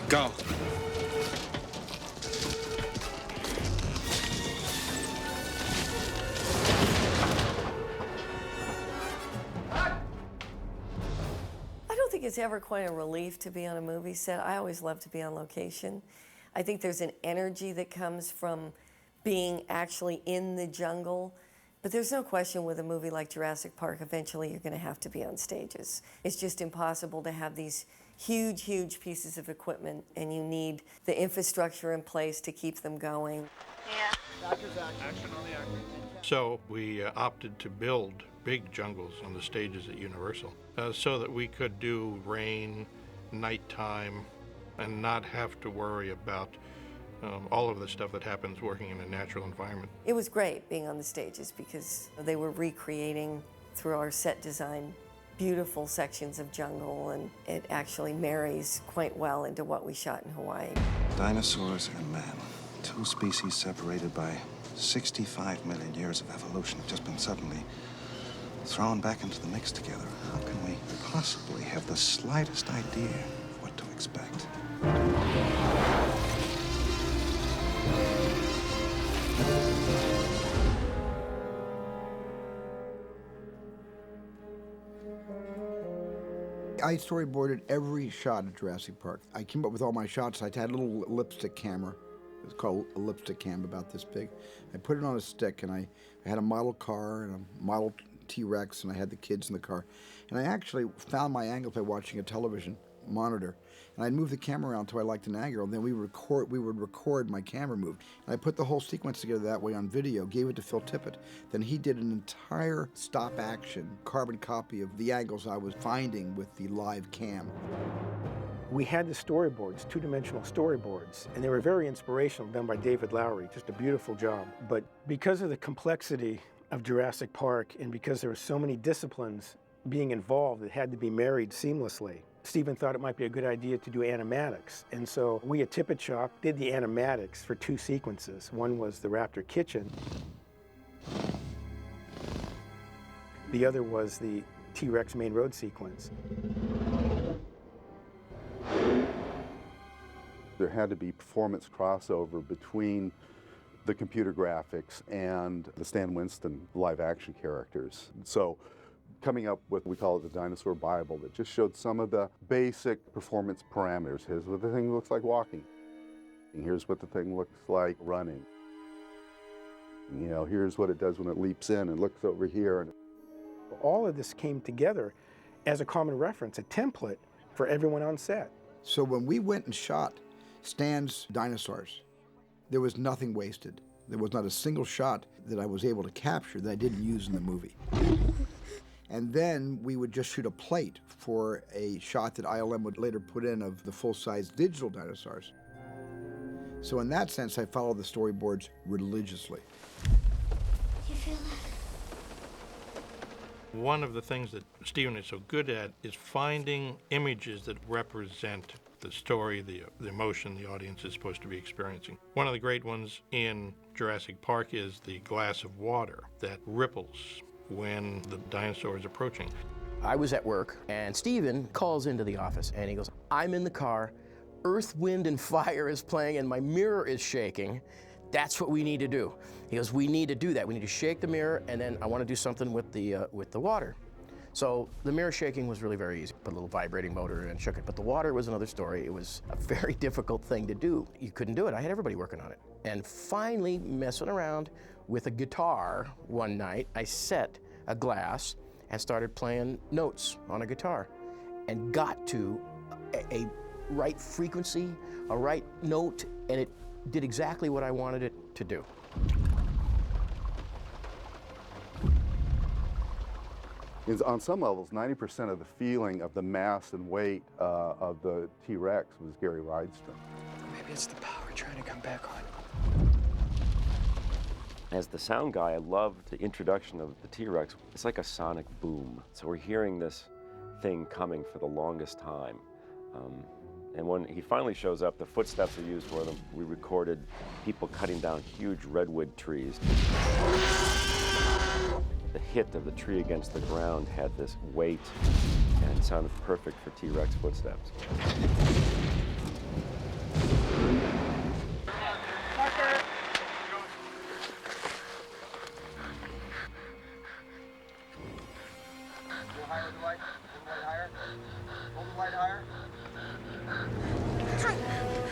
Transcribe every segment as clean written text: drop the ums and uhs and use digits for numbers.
Go. I don't think it's ever quite a relief to be on a movie set. I always love to be on location. I think there's an energy that comes from being actually in the jungle. But there's no question with a movie like Jurassic Park, eventually you're going to have to be on stages. It's just impossible to have these huge, huge pieces of equipment, and you need the infrastructure in place to keep them going. Yeah. Action on the actor. So we opted to build big jungles on the stages at Universal so that we could do rain, nighttime, and not have to worry about all of the stuff that happens working in a natural environment. It was great being on the stages because they were recreating through our set design beautiful sections of jungle, and it actually marries quite well into what we shot in Hawaii. Dinosaurs and man, two species separated by 65 million years of evolution, have just been suddenly thrown back into the mix together. How can we possibly have the slightest idea of what to expect? I storyboarded every shot of Jurassic Park. I came up with all my shots. I had a little lipstick camera. It was called a lipstick cam, about this big. I put it on a stick, and I had a model car and a model T-Rex, and I had the kids in the car. And I actually found my angles by watching a television monitor. And I'd move the camera around until I liked an angle, and then we would record my camera move. And I put the whole sequence together that way on video, gave it to Phil Tippett. Then he did an entire stop action carbon copy of the angles I was finding with the live cam. We had the storyboards, two-dimensional storyboards, and they were very inspirational, done by David Lowery, just a beautiful job. But because of the complexity of Jurassic Park, and because there were so many disciplines being involved that had to be married seamlessly, Steven thought it might be a good idea to do animatics. And so we at Tippett Shop did the animatics for two sequences. One was the Raptor kitchen. The other was the T-Rex main road sequence. There had to be performance crossover between the computer graphics and the Stan Winston live action characters. So coming up with, we call it the Dinosaur Bible, that just showed some of the basic performance parameters. Here's what the thing looks like walking. And here's what the thing looks like running. You know, here's what it does when it leaps in and looks over here. And all of this came together as a common reference, a template for everyone on set. So when we went and shot Stan's dinosaurs, there was nothing wasted. There was not a single shot that I was able to capture that I didn't use in the movie. And then we would just shoot a plate for a shot that ILM would later put in of the full-size digital dinosaurs. So in that sense, I followed the storyboards religiously. You feel that? One of the things that Steven is so good at is finding images that represent the story, the emotion the audience is supposed to be experiencing. One of the great ones in Jurassic Park is the glass of water that ripples when the dinosaur is approaching. I was at work, and Steven calls into the office, and he goes, I'm in the car, Earth, Wind, and Fire is playing, and my mirror is shaking. That's what we need to do. He goes, we need to do that. We need to shake the mirror, and then I want to do something with the water. So the mirror shaking was really very easy. Put a little vibrating motor and shook it. But the water was another story. It was a very difficult thing to do. You couldn't do it. I had everybody working on it. And finally, messing around with a guitar one night, I set a glass and started playing notes on a guitar and got to a right frequency, a right note, and it did exactly what I wanted it to do. On some levels, 90% of the feeling of the mass and weight of the T-Rex was Gary Rydstrom. Maybe it's the power trying to come back on. As the sound guy, I loved the introduction of the T-Rex. It's like a sonic boom. So we're hearing this thing coming for the longest time. And when he finally shows up, the footsteps are used for them. We recorded people cutting down huge redwood trees. The hit of the tree against the ground had this weight and sounded perfect for T-Rex footsteps. higher, the light. Hold the light higher.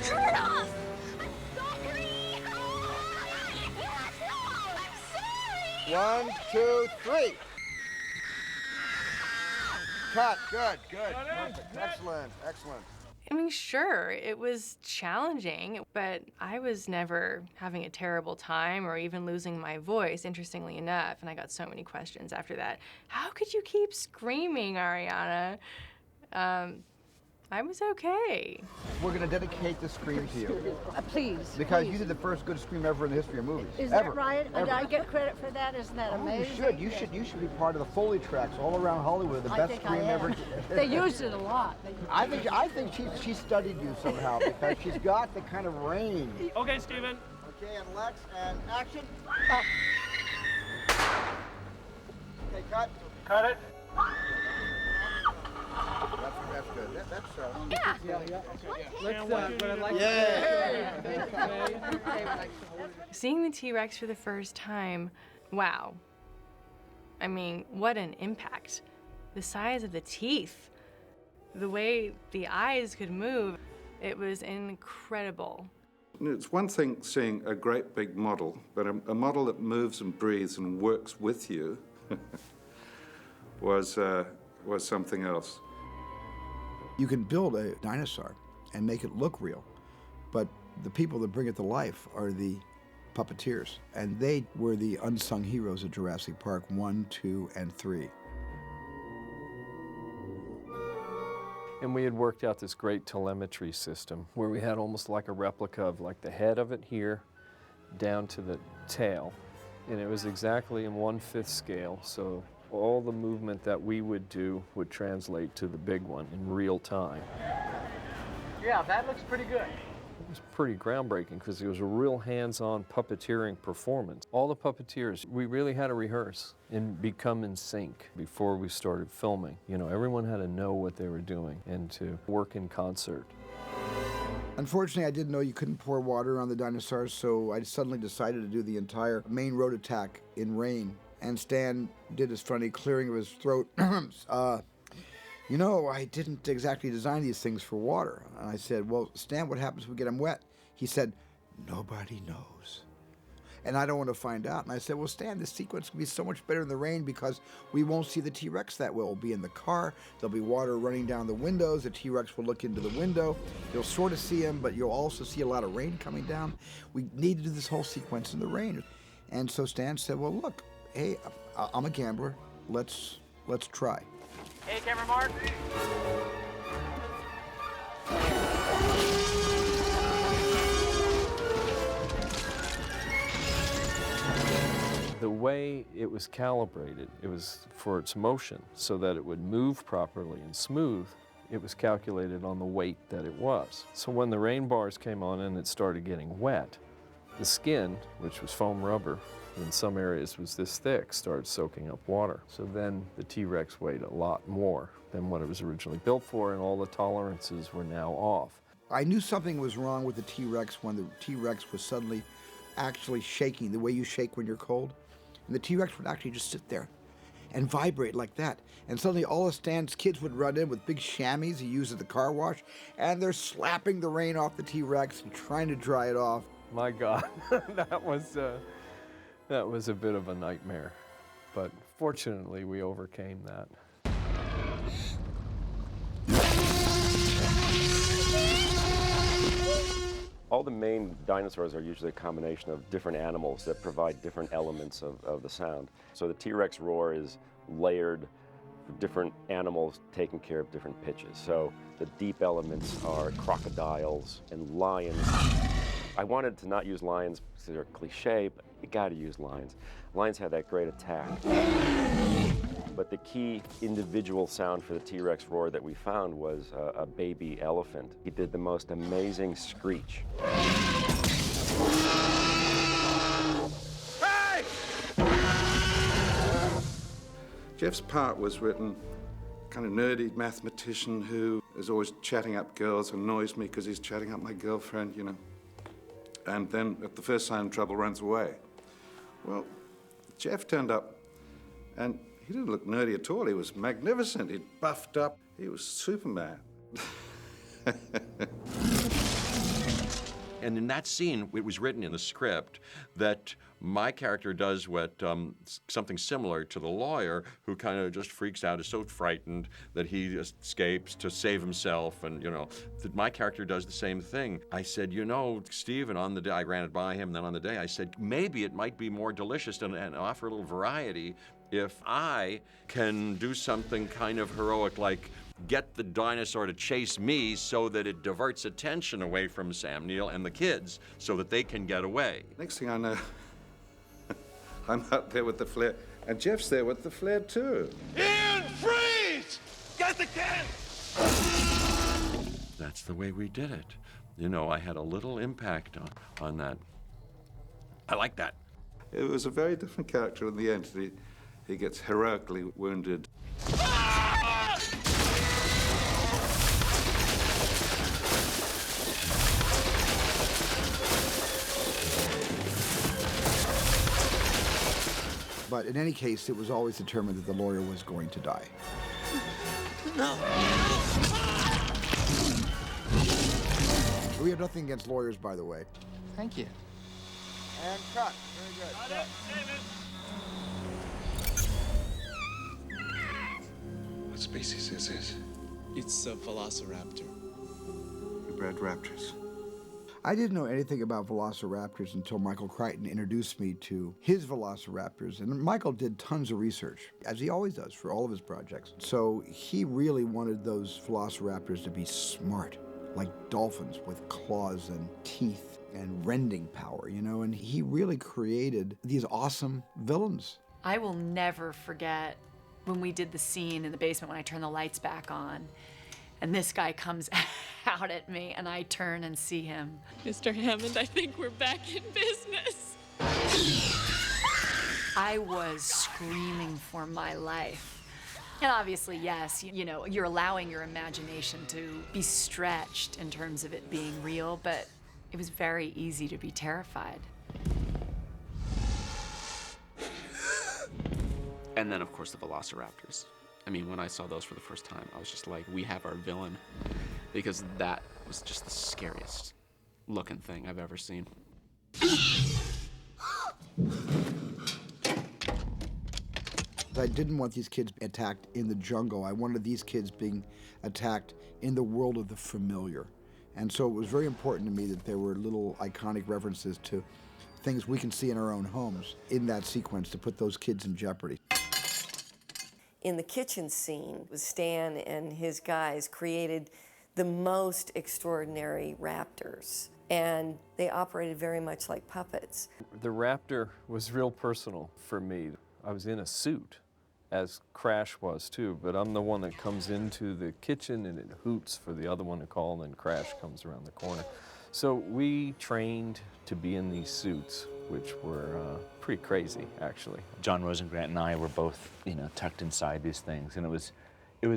Turn it off! I'm sorry! I'm sorry! 1, 2, 3. Cut. Good. Perfect. Excellent. I mean, sure, it was challenging, but I was never having a terrible time or even losing my voice, interestingly enough. And I got so many questions after that. How could you keep screaming, Ariana? I was okay. We're going to dedicate the scream to you. Please. Because you did the first good scream ever in the history of movies. Is ever. that right? Ever. Did I get credit for that? Isn't that amazing? You should be part of the Foley tracks all around Hollywood. The best scream ever. They used it a lot. I think she studied you somehow because she's got the kind of range. Okay, Steven. Okay, and Lex, and action. Okay, cut. Cut it. That's good. That's Yeah. Seeing the T-Rex for the first time, wow. I mean, what an impact. The size of the teeth, the way the eyes could move, it was incredible. It's one thing seeing a great big model, but a model that moves and breathes and works with you was something else. You can build a dinosaur and make it look real, but the people that bring it to life are the puppeteers, and they were the unsung heroes of Jurassic Park 1, 2, and 3. And we had worked out this great telemetry system where we had almost like a replica of like the head of it here down to the tail. And it was exactly in 1/5 scale, so all the movement that we would do would translate to the big one in real time. Yeah, that looks pretty good. It was pretty groundbreaking because it was a real hands-on puppeteering performance. All the puppeteers, we really had to rehearse and become in sync before we started filming. You know, everyone had to know what they were doing and to work in concert. Unfortunately, I didn't know you couldn't pour water on the dinosaurs, so I suddenly decided to do the entire main road attack in rain. And Stan did his funny clearing of his throat. You know, I didn't exactly design these things for water. And I said, well, Stan, what happens if we get them wet? He said, nobody knows. And I don't want to find out. And I said, well, Stan, this sequence will be so much better in the rain because we won't see the T-Rex that well. We'll be in the car. There'll be water running down the windows. The T-Rex will look into the window. You'll sort of see him, but you'll also see a lot of rain coming down. We need to do this whole sequence in the rain. And so Stan said, well, look, hey, I'm a gambler. Let's try. Hey, camera mark. The way it was calibrated, it was for its motion so that it would move properly and smooth. It was calculated on the weight that it was. So when the rain bars came on and it started getting wet, the skin, which was foam rubber, in some areas was this thick, started soaking up water. So then the T-Rex weighed a lot more than what it was originally built for, and all the tolerances were now off. I knew something was wrong with the T-Rex when the T-Rex was suddenly actually shaking the way you shake when you're cold. And the T-Rex would actually just sit there and vibrate like that. And suddenly all of Stan's kids would run in with big chamois he used at the car wash, and they're slapping the rain off the T-Rex and trying to dry it off. My God, that was a bit of a nightmare. But fortunately, we overcame that. All the main dinosaurs are usually a combination of different animals that provide different elements of the sound. So the T-Rex roar is layered, different animals taking care of different pitches. So the deep elements are crocodiles and lions. I wanted to not use lions because they're cliche, but you gotta use lions. Lions have that great attack. But the key individual sound for the T-Rex roar that we found was a baby elephant. He did the most amazing screech. Hey! Jeff's part was written kind of nerdy mathematician who is always chatting up girls, annoys me because he's chatting up my girlfriend, you know. And then at the first sign of trouble runs away. Well, Jeff turned up and He didn't look nerdy at all. He was magnificent. He'd buffed up. He was Superman. And in that scene, it was written in the script that my character does what something similar to the lawyer who kind of just freaks out, is so frightened that he escapes to save himself, and that my character does the same thing. I said, Steven, on the day I ran it by him, then on the day I said, maybe it might be more delicious and offer a little variety if I can do something kind of heroic, like get the dinosaur to chase me so that it diverts attention away from Sam Neill and the kids so that they can get away. Next thing I know, I'm up there with the flare, and Jeff's there with the flare too. Ian, freeze! Get the can! That's the way we did it. I had a little impact on that. I like that. It was a very different character in the end. He gets heroically wounded. But in any case, it was always determined that the lawyer was going to die. No. We have nothing against lawyers, by the way. Thank you. And cut. Very good. Cut. What species is this? It's a velociraptor. You bred raptors. I didn't know anything about velociraptors until Michael Crichton introduced me to his velociraptors. And Michael did tons of research, as he always does for all of his projects. So he really wanted those velociraptors to be smart, like dolphins with claws and teeth and rending power, and he really created these awesome villains. I will never forget when we did the scene in the basement when I turned the lights back on. And this guy comes out at me, and I turn and see him. Mr. Hammond, I think we're back in business. I was screaming for my life. And obviously, yes, you're allowing your imagination to be stretched in terms of it being real, but it was very easy to be terrified. And then, of course, the velociraptors. I mean, when I saw those for the first time, I was just like, we have our villain, because that was just the scariest looking thing I've ever seen. I didn't want these kids attacked in the jungle. I wanted these kids being attacked in the world of the familiar. And so it was very important to me that there were little iconic references to things we can see in our own homes in that sequence to put those kids in jeopardy. In the kitchen scene, Stan and his guys created the most extraordinary raptors, and they operated very much like puppets. The raptor was real personal for me. I was in a suit, as Crash was too, but I'm the one that comes into the kitchen and it hoots for the other one to call, and then Crash comes around the corner. So we trained to be in these suits, which were pretty crazy, actually. John Rosengrant and I were both, tucked inside these things, and it was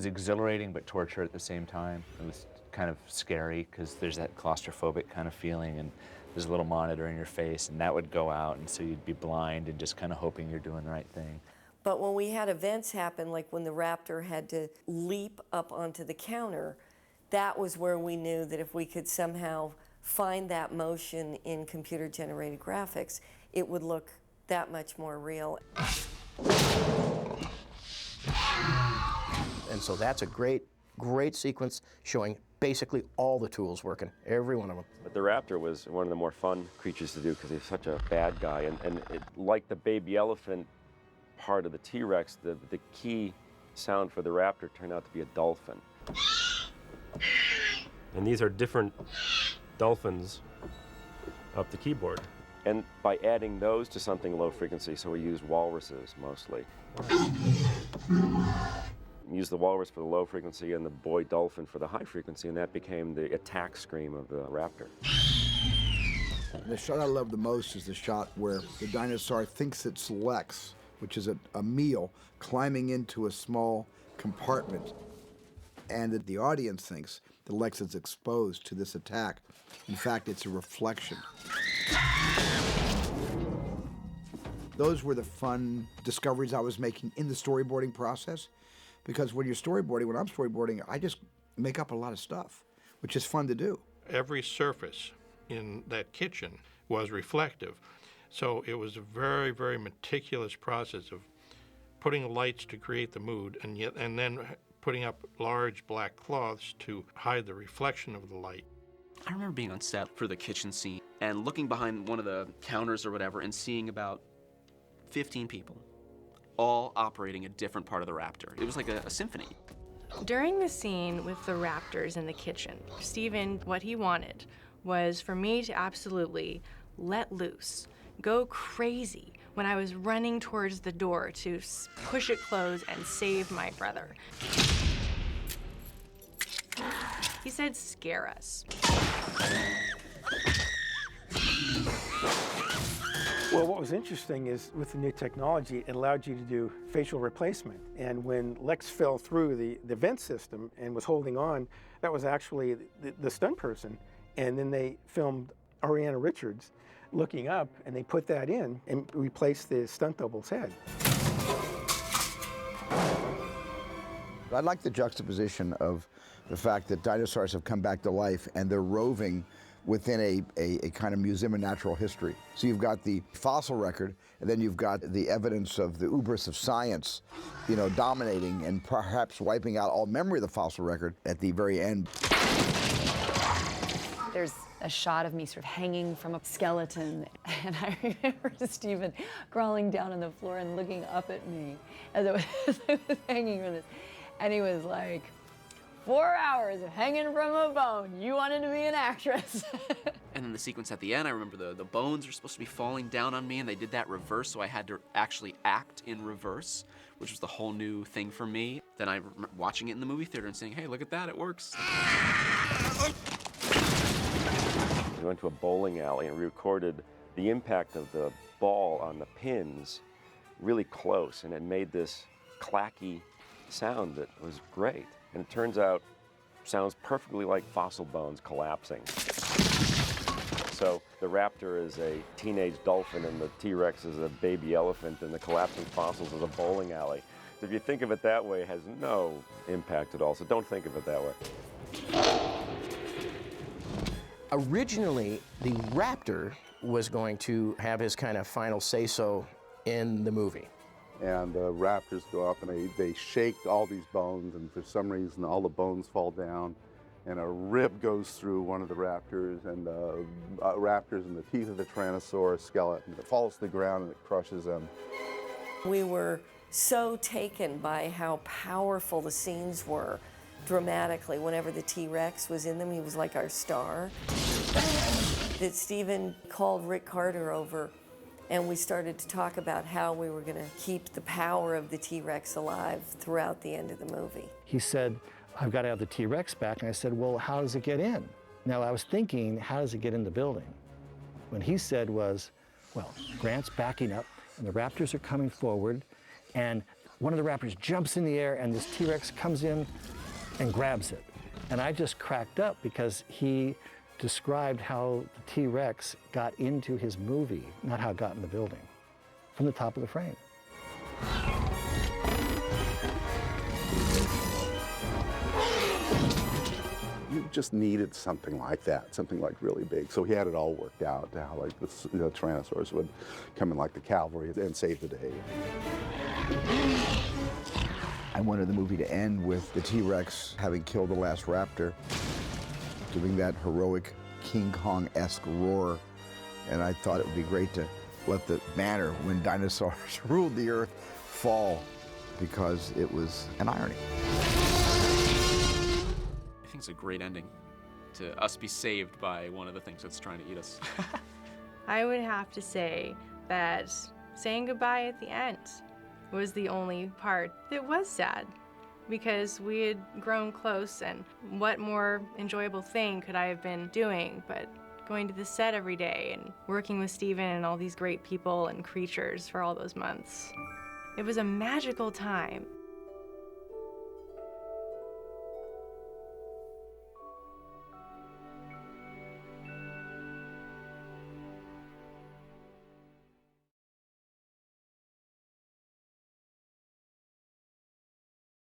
exhilarating but torture at the same time. It was kind of scary because there's that claustrophobic kind of feeling, and there's a little monitor in your face, and that would go out, and so you'd be blind and just kind of hoping you're doing the right thing. But when we had events happen, like when the raptor had to leap up onto the counter, that was where we knew that if we could somehow find that motion in computer-generated graphics, it would look that much more real. And so that's a great sequence showing basically all the tools working, every one of them. But the raptor was one of the more fun creatures to do because he's such a bad guy. And it, like the baby elephant part of the T-Rex, the key sound for the raptor turned out to be a dolphin. And these are different dolphins up the keyboard. And by adding those to something low frequency, so we use walruses mostly. Use the walrus for the low frequency and the boy dolphin for the high frequency, and that became the attack scream of the raptor. The shot I love the most is the shot where the dinosaur thinks it's Lex, which is a meal, climbing into a small compartment, and that the audience thinks that Lex is exposed to this attack. In fact, it's a reflection. Those were the fun discoveries I was making in the storyboarding process. Because when I'm storyboarding, I just make up a lot of stuff, which is fun to do. Every surface in that kitchen was reflective. So it was a very, very meticulous process of putting lights to create the mood, and then putting up large black cloths to hide the reflection of the light. I remember being on set for the kitchen scene and looking behind one of the counters or whatever and seeing about 15 people, all operating a different part of the Raptor. It was like a symphony. During the scene with the raptors in the kitchen, Steven, what he wanted was for me to absolutely let loose, go crazy when I was running towards the door to push it closed and save my brother. He said, scare us. Well, what was interesting is with the new technology, it allowed you to do facial replacement. And when Lex fell through the vent system and was holding on, that was actually the stunt person. And then they filmed Ariana Richards looking up, and they put that in and replaced the stunt double's head. I like the juxtaposition of the fact that dinosaurs have come back to life and they're roving within a kind of museum of natural history. So you've got the fossil record, and then you've got the evidence of the hubris of science, dominating and perhaps wiping out all memory of the fossil record at the very end. There's a shot of me sort of hanging from a skeleton, and I remember Steven crawling down on the floor and looking up at me as I was hanging from this, and he was like, 4 hours of hanging from a bone. You wanted to be an actress. And then the sequence at the end, I remember the bones are supposed to be falling down on me, and they did that reverse, so I had to actually act in reverse, which was the whole new thing for me. Then I remember watching it in the movie theater and saying, hey, look at that, it works. We went to a bowling alley and recorded the impact of the ball on the pins really close, and it made this clacky sound that was great. And it turns out, sounds perfectly like fossil bones collapsing. So the raptor is a teenage dolphin and the T-Rex is a baby elephant and the collapsing fossils is a bowling alley. So if you think of it that way, it has no impact at all. So don't think of it that way. Originally, the raptor was going to have his kind of final say-so in the movie. And the raptors go up and they shake all these bones, and for some reason all the bones fall down and a rib goes through one of the raptors, and the raptors in the teeth of the Tyrannosaurus skeleton. It falls to the ground and it crushes them. We were so taken by how powerful the scenes were dramatically. Whenever the T-Rex was in them, he was like our star. That Steven called Rick Carter over, and we started to talk about how we were going to keep the power of the T-Rex alive throughout the end of the movie. He said, I've got to have the T-Rex back. And I said, well, how does it get in? Now, I was thinking, how does it get in the building? What he said was, well, Grant's backing up, and the raptors are coming forward, and one of the raptors jumps in the air, and this T-Rex comes in and grabs it. And I just cracked up because he described how the T-Rex got into his movie, not how it got in the building, from the top of the frame. You just needed something like that, something like really big. So he had it all worked out, how like the Tyrannosaurus would come in like the cavalry and save the day. I wanted the movie to end with the T-Rex having killed the last raptor, doing that heroic King Kong-esque roar. And I thought it would be great to let the banner, when dinosaurs ruled the earth, fall, because it was an irony. I think it's a great ending to us be saved by one of the things that's trying to eat us. I would have to say that saying goodbye at the end was the only part that was sad, because we had grown close, and what more enjoyable thing could I have been doing but going to the set every day and working with Steven and all these great people and creatures for all those months. It was a magical time.